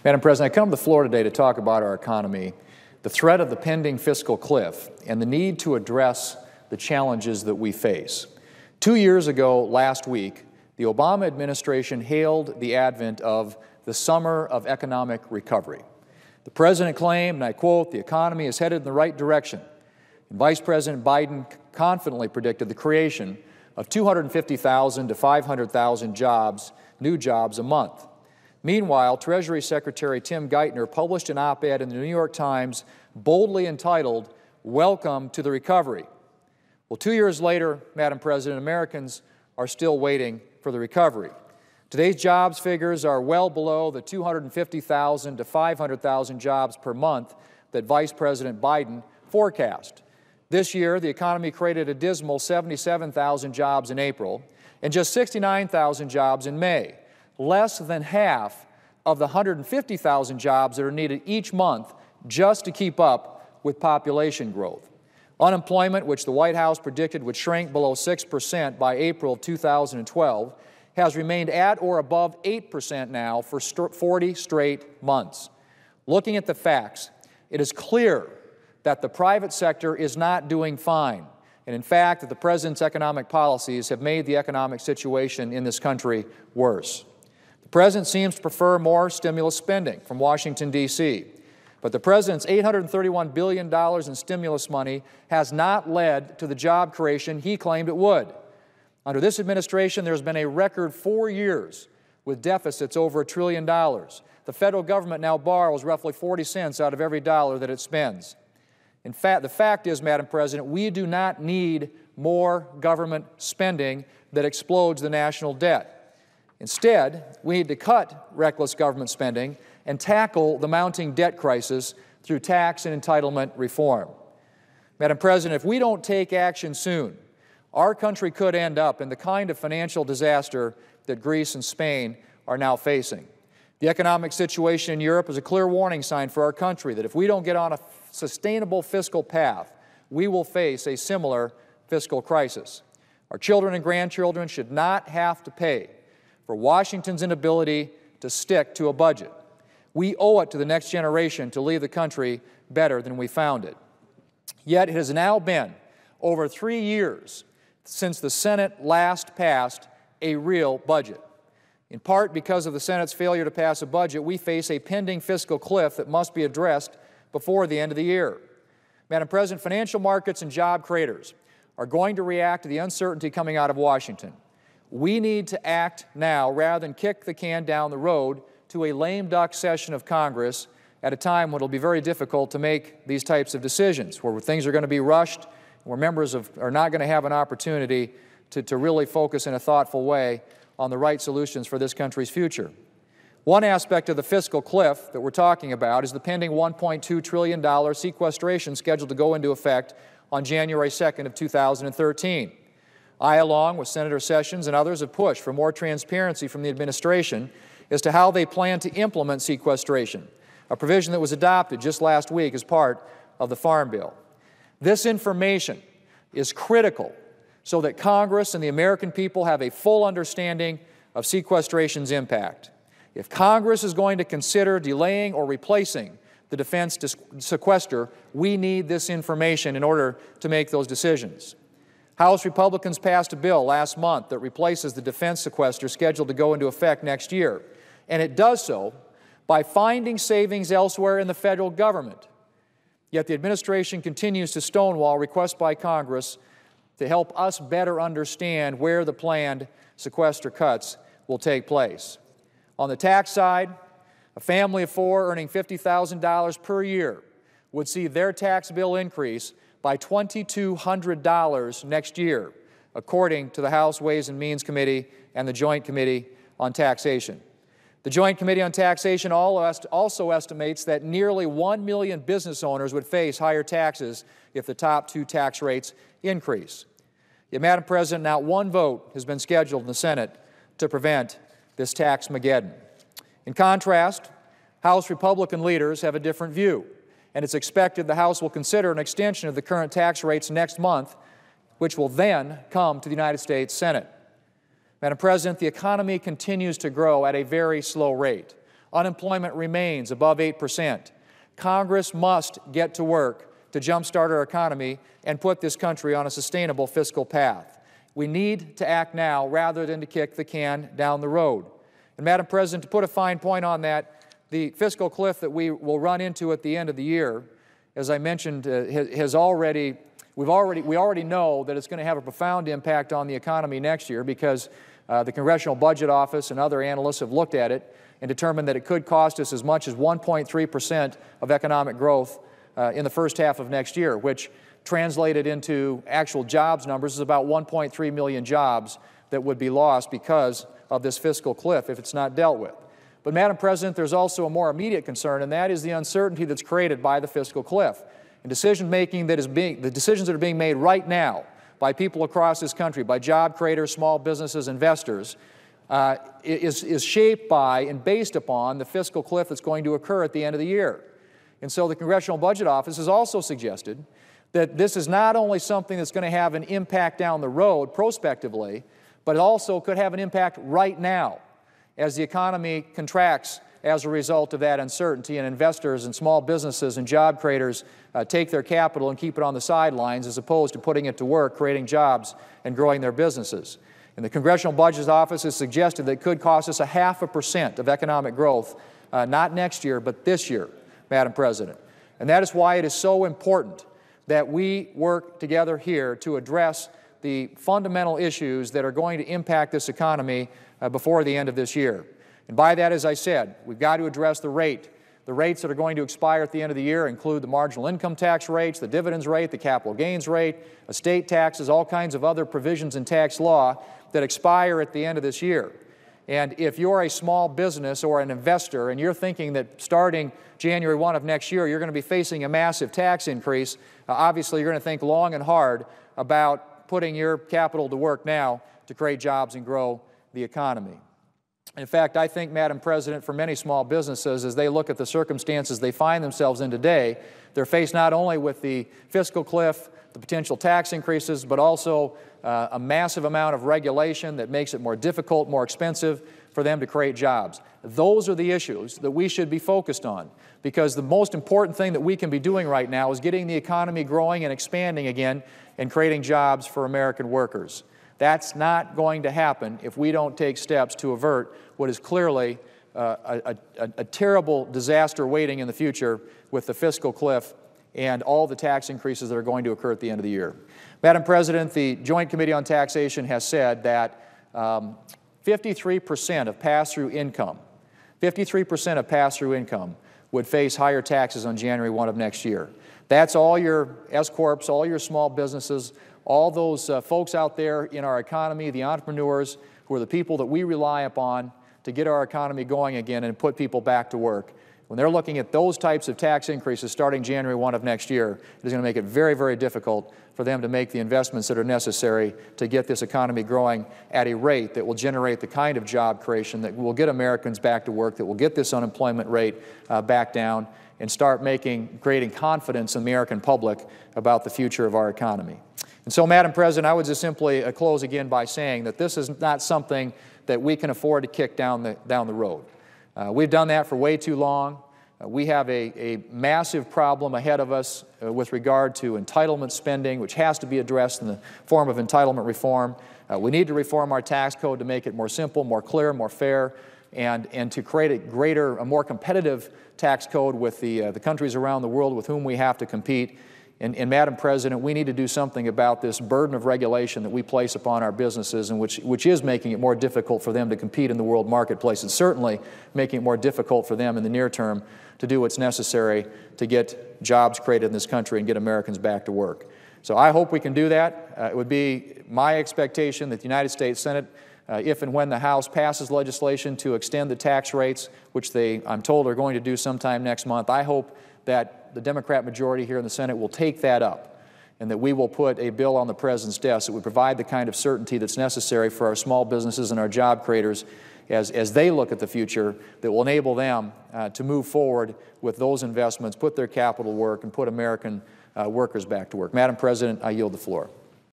Madam President, I come to the floor today to talk about our economy, the threat of the pending fiscal cliff, and the need to address the challenges that we face. 2 years ago, last week, the Obama administration hailed the advent of the summer of economic recovery. The President claimed, and I quote, "The economy is headed in the right direction." And Vice President Biden confidently predicted the creation of 250,000 to 500,000 jobs, new jobs a month. Meanwhile, Treasury Secretary Tim Geithner published an op-ed in the New York Times boldly entitled, "Welcome to the Recovery." Well, 2 years later, Madam President, Americans are still waiting for the recovery. Today's jobs figures are well below the 250,000 to 500,000 jobs per month that Vice President Biden forecast. This year, the economy created a dismal 77,000 jobs in April and just 69,000 jobs in May, less than half of the 150,000 jobs that are needed each month just to keep up with population growth. Unemployment, which the White House predicted would shrink below 6% by April 2012, has remained at or above 8% now for 40 straight months. Looking at the facts, it is clear that the private sector is not doing fine, and in fact that the President's economic policies have made the economic situation in this country worse. The President seems to prefer more stimulus spending from Washington, D.C., but the President's $831 billion in stimulus money has not led to the job creation he claimed it would. Under this administration, there's been a record 4 years with deficits over $1 trillion. The federal government now borrows roughly 40 cents out of every dollar that it spends. In fact, the fact is, Madam President, we do not need more government spending that explodes the national debt. Instead, we need to cut reckless government spending and tackle the mounting debt crisis through tax and entitlement reform. Madam President, if we don't take action soon, our country could end up in the kind of financial disaster that Greece and Spain are now facing. The economic situation in Europe is a clear warning sign for our country that if we don't get on a sustainable fiscal path, we will face a similar fiscal crisis. Our children and grandchildren should not have to pay for Washington's inability to stick to a budget. We owe it to the next generation to leave the country better than we found it. Yet it has now been over 3 years since the Senate last passed a real budget. In part because of the Senate's failure to pass a budget, we face a pending fiscal cliff that must be addressed before the end of the year. Madam President, financial markets and job creators are going to react to the uncertainty coming out of Washington. We need to act now rather than kick the can down the road to a lame duck session of Congress at a time when it will be very difficult to make these types of decisions, where things are going to be rushed, where members are not going to have an opportunity to really focus in a thoughtful way on the right solutions for this country's future. One aspect of the fiscal cliff that we're talking about is the pending $1.2 trillion sequestration scheduled to go into effect on January 2nd of 2013. I, along with Senator Sessions and others, have pushed for more transparency from the administration as to how they plan to implement sequestration, a provision that was adopted just last week as part of the Farm Bill. This information is critical so that Congress and the American people have a full understanding of sequestration's impact. If Congress is going to consider delaying or replacing the defense sequester, we need this information in order to make those decisions. House Republicans passed a bill last month that replaces the defense sequester scheduled to go into effect next year, and it does so by finding savings elsewhere in the federal government. Yet the administration continues to stonewall requests by Congress to help us better understand where the planned sequester cuts will take place. On the tax side, a family of four earning $50,000 per year would see their tax bill increase by $2,200 next year, according to the House Ways and Means Committee and the Joint Committee on Taxation. The Joint Committee on Taxation also estimates that nearly 1 million business owners would face higher taxes if the top two tax rates increase. Yet, Madam President, not one vote has been scheduled in the Senate to prevent this tax-mageddon. In contrast, House Republican leaders have a different view, and it's expected the House will consider an extension of the current tax rates next month, which will then come to the United States Senate. Madam President, the economy continues to grow at a very slow rate. Unemployment remains above 8%. Congress must get to work to jumpstart our economy and put this country on a sustainable fiscal path. We need to act now rather than to kick the can down the road. And Madam President, to put a fine point on that, the fiscal cliff that we will run into at the end of the year, as I mentioned, we already know that it's going to have a profound impact on the economy next year because the Congressional Budget Office and other analysts have looked at it and determined that it could cost us as much as 1.3% of economic growth in the first half of next year, which translated into actual jobs numbers is about 1.3 million jobs that would be lost because of this fiscal cliff if it's not dealt with. But, Madam President, there's also a more immediate concern, and that is the uncertainty that's created by the fiscal cliff. And the decisions that are being made right now by people across this country, by job creators, small businesses, investors, is shaped by and based upon the fiscal cliff that's going to occur at the end of the year. And so the Congressional Budget Office has also suggested that this is not only something that's going to have an impact down the road prospectively, but it also could have an impact right now as the economy contracts as a result of that uncertainty, and investors and small businesses and job creators take their capital and keep it on the sidelines as opposed to putting it to work, creating jobs and growing their businesses. And the Congressional Budget Office has suggested that it could cost us 0.5% of economic growth, not next year, but this year, Madam President. And that is why it is so important that we work together here to address the fundamental issues that are going to impact this economy before the end of this year. And by that, as I said, we've got to address the rate. The rates that are going to expire at the end of the year include the marginal income tax rates, the dividends rate, the capital gains rate, estate taxes, all kinds of other provisions in tax law that expire at the end of this year. And if you're a small business or an investor and you're thinking that starting January 1 of next year you're going to be facing a massive tax increase, obviously you're going to think long and hard about putting your capital to work now to create jobs and grow the economy. In fact, I think, Madam President, for many small businesses, as they look at the circumstances they find themselves in today, they're faced not only with the fiscal cliff, the potential tax increases, but also a massive amount of regulation that makes it more difficult, more expensive for them to create jobs. Those are the issues that we should be focused on, because the most important thing that we can be doing right now is getting the economy growing and expanding again and creating jobs for American workers. That's not going to happen if we don't take steps to avert what is clearly a terrible disaster waiting in the future with the fiscal cliff and all the tax increases that are going to occur at the end of the year. Madam President, the Joint Committee on Taxation has said that 53% of pass-through income, 53% of pass-through income would face higher taxes on January 1 of next year. That's all your S-corps, all your small businesses, all those folks out there in our economy, the entrepreneurs who are the people that we rely upon to get our economy going again and put people back to work. When they're looking at those types of tax increases starting January 1 of next year, it is going to make it very, very difficult for them to make the investments that are necessary to get this economy growing at a rate that will generate the kind of job creation that will get Americans back to work, that will get this unemployment rate back down, and start creating confidence in the American public about the future of our economy. And so, Madam President, I would just simply close again by saying that this is not something that we can afford to kick down the road. We've done that for way too long. We have a massive problem ahead of us with regard to entitlement spending, which has to be addressed in the form of entitlement reform. We need to reform our tax code to make it more simple, more clear, more fair, and to create a more competitive tax code with the countries around the world with whom we have to compete. And Madam President, we need to do something about this burden of regulation that we place upon our businesses, and which is making it more difficult for them to compete in the world marketplace, and certainly making it more difficult for them in the near term to do what's necessary to get jobs created in this country and get Americans back to work. So I hope we can do that. It would be my expectation that the United States Senate, if and when the House passes legislation to extend the tax rates, which I'm told are going to do sometime next month, I hope that the Democrat majority here in the Senate will take that up, and that we will put a bill on the President's desk that would provide the kind of certainty that's necessary for our small businesses and our job creators as they look at the future, that will enable them to move forward with those investments, put their capital to work, and put American workers back to work. Madam President, I yield the floor.